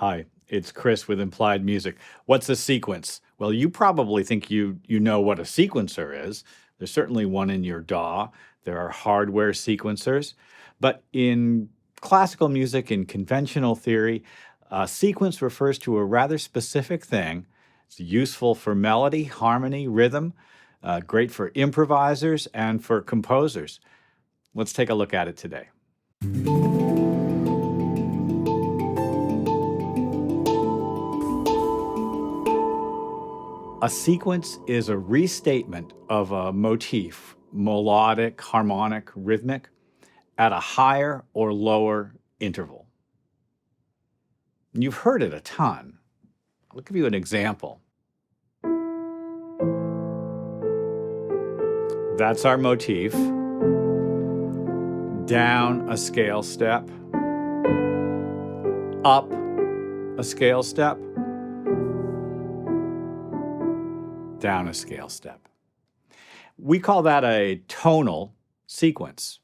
Hi, it's Chris with Implied Music. What's a sequence? Well, you probably think you know what a sequencer is. There's certainly one in your DAW. There are hardware sequencers. But in classical music, in conventional theory, a sequence refers to a rather specific thing. It's useful for melody, harmony, rhythm, great for improvisers and for composers. Let's take a look at it today. A sequence is a restatement of a motif, melodic, harmonic, rhythmic, at a higher or lower interval. You've heard it a ton. I'll give you an example. That's our motif. Down a scale step, up a scale step, down a scale step. We call that a tonal sequence.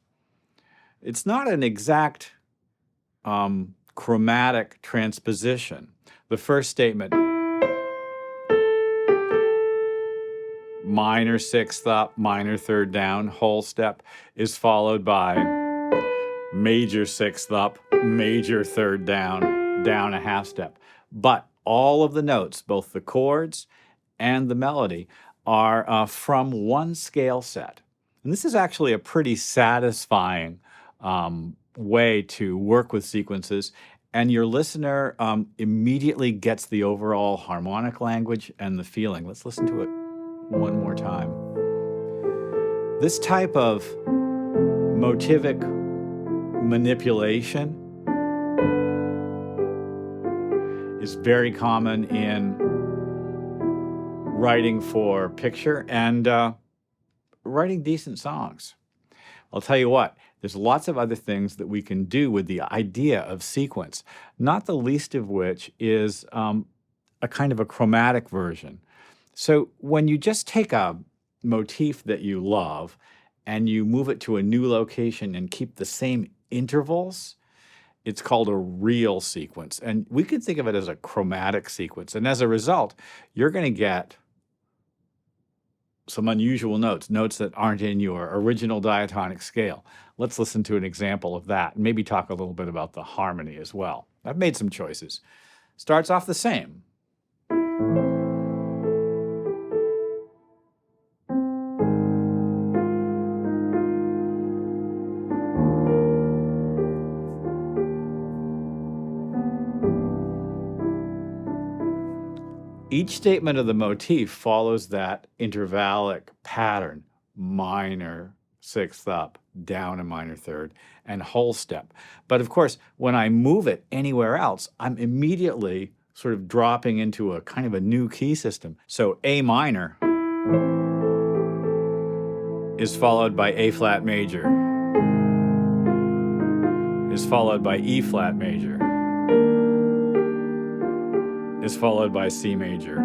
It's not an exact chromatic transposition. The first statement, minor sixth up, minor third down, whole step, is followed by major sixth up, major third down, down a half step. But all of the notes, both the chords and the melody, are from one scale set. And this is actually a pretty satisfying way to work with sequences. And your listener immediately gets the overall harmonic language and the feeling. Let's listen to it one more time. This type of motivic manipulation is very common in writing for picture and writing decent songs. I'll tell you what, there's lots of other things that we can do with the idea of sequence, not the least of which is a kind of a chromatic version. So when you just take a motif that you love and you move it to a new location and keep the same intervals, it's called a real sequence. And we can think of it as a chromatic sequence. And as a result, you're going to get some unusual notes, notes that aren't in your original diatonic scale. Let's listen to an example of that and maybe talk a little bit about the harmony as well. I've made some choices. Starts off the same. Each statement of the motif follows that intervallic pattern, minor sixth up, down a minor third, and whole step. But of course, when I move it anywhere else, I'm immediately sort of dropping into a kind of a new key system. So A minor is followed by A flat major, is followed by E flat major, is followed by C major.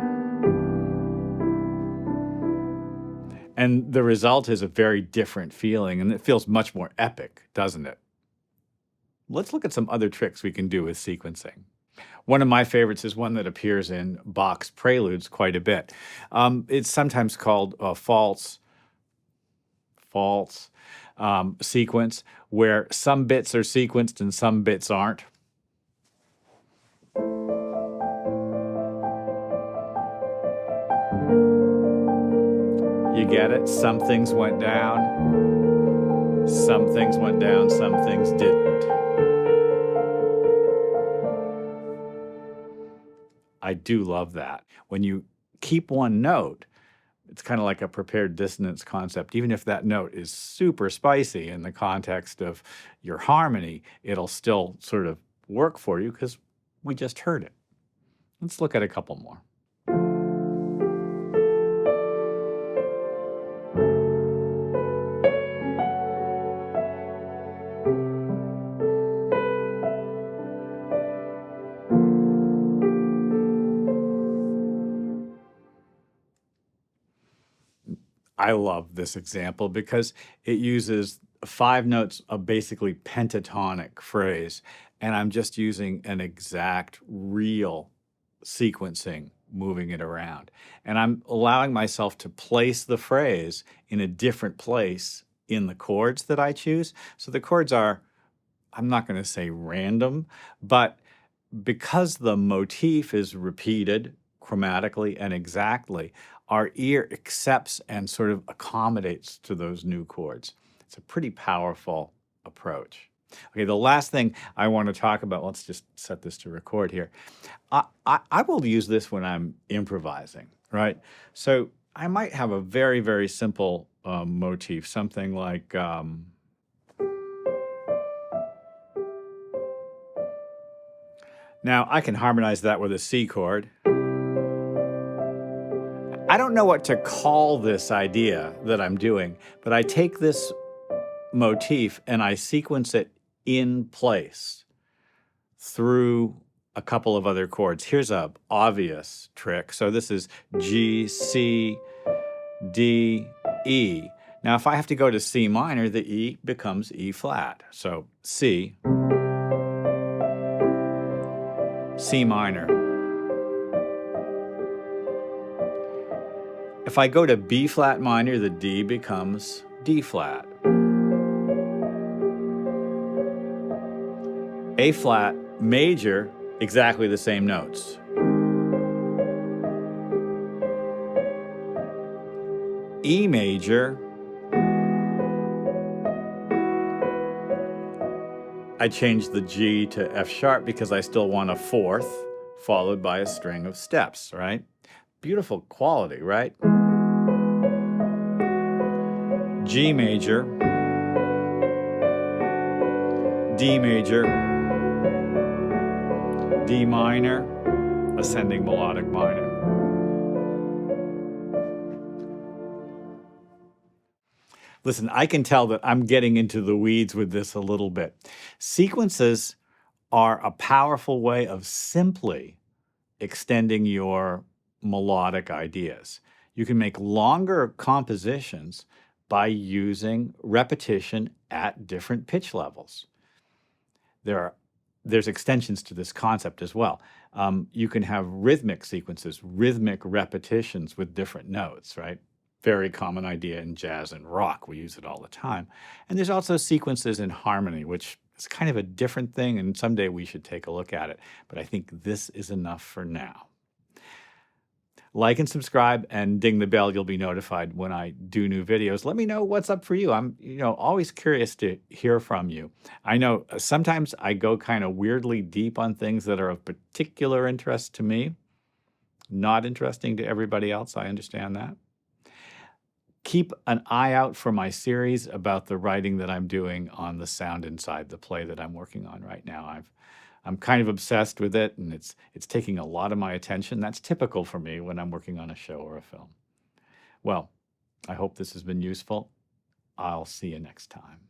And the result is a very different feeling, and it feels much more epic, doesn't it? Let's look at some other tricks we can do with sequencing. One of my favorites is one that appears in Bach's preludes quite a bit. It's sometimes called a false sequence, where some bits are sequenced and some bits aren't. You get it? Some things went down, some things went down, some things didn't. I do love that. When you keep one note, it's kind of like a prepared dissonance concept. Even if that note is super spicy in the context of your harmony, it'll still sort of work for you because we just heard it. Let's look at a couple more. I love this example because it uses 5 notes of basically pentatonic phrase, and I'm just using an exact real sequencing, moving it around. And I'm allowing myself to place the phrase in a different place in the chords that I choose. So the chords are, I'm not going to say random, but because the motif is repeated chromatically and exactly, our ear accepts and sort of accommodates to those new chords. It's a pretty powerful approach. Okay, the last thing I want to talk about, let's just set this to record here. I will use this when I'm improvising, right? So I might have a very, very simple motif, something like, now I can harmonize that with a C chord. I don't know what to call this idea that I'm doing, but I take this motif and I sequence it in place through a couple of other chords. Here's a obvious trick. So this is G, C, D, E. Now if I have to go to C minor, the E becomes E flat. So C, C minor. If I go to B flat minor, the D becomes D flat. A flat major, exactly the same notes. E major, I changed the G to F sharp because I still want a fourth followed by a string of steps, right? Beautiful quality, right? G major, D major, D minor, ascending melodic minor. Listen, I can tell that I'm getting into the weeds with this a little bit. Sequences are a powerful way of simply extending your melodic ideas. You can make longer compositions by using repetition at different pitch levels. There's extensions to this concept as well. You can have rhythmic sequences, rhythmic repetitions with different notes, right? Very common idea in jazz and rock. We use it all the time. And there's also sequences in harmony, which is kind of a different thing, and someday we should take a look at it. But I think this is enough for now. Like and subscribe and ding the bell. You'll be notified when I do new videos. Let me know what's up for you. I'm, always curious to hear from you. I know sometimes I go kind of weirdly deep on things that are of particular interest to me, not interesting to everybody else. I understand that. Keep an eye out for my series about the writing that I'm doing on the sound inside the play that I'm working on right now. I'm kind of obsessed with it, and it's taking a lot of my attention. That's typical for me when I'm working on a show or a film. Well, I hope this has been useful. I'll see you next time.